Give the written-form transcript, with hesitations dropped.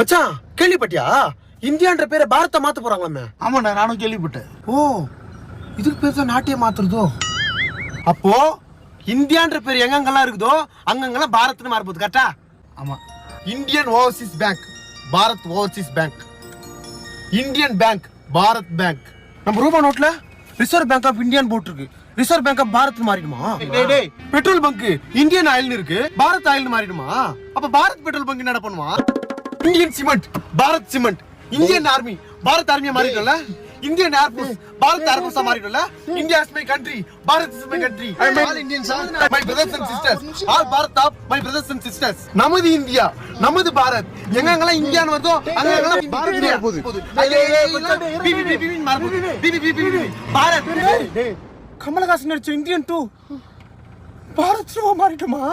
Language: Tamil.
மச்சான் கேள்விப்பட்டியா? இந்தியான்ற பேரை பாரத்தை மாத்த போறாங்களாமே. ஆமாண்ணா, நானும் கேள்விப்பட்டேன். ஓ, இதுக்கு பேர் தான் நாட்டையே மாத்துறதோ? அப்போ இந்தியான்ற பேர் எங்கெங்கெல்லாம் இருக்குதோ அங்கங்கெல்லாம் பாரத்னு மாறப்போகுது. கரெக்டா? ஆமா. Indian overseas bank Bharat overseas bank, Indian bank Bharat bank. நம்ம ரூபா நோட்ல ரிசர்வ் பேங்க் ஆஃப் இந்தியான்னு போட்டிருக்கு. ரிசர்வ் பேங்க் ஆஃப் பாரத் மாறிடுமா? பெட்ரோல் பங்க் இந்தியன் ஆயில்னு இருக்கு, பாரத் ஆயில்னு மாறிடுமா? அப்ப பாரத் பெட்ரோல் பங்க் என்ன பண்ணுவா? Indian cement Bharat cement, Indian army Bharat ஆர்மியா மாறிடும்ல, இந்தியன் ஏர்ஃபோர்ஸ் பாரத் ஏர்ஃபோர்ஸா மாறிடும்ல. India is my country, Bharat is my country. All Indians are my brothers and sisters, all Bharat of my brothers and sisters. நமது இந்தியா, நமது பாரத். எங்கெங்கெல்லாம் இந்தியான்னு வருதோ அங்கெங்கெல்லாம் பாரத் போகுது. பாரத். கமலஹாசன் நடிச்ச இந்தியன் 2 பாரத் மாறிடுமா?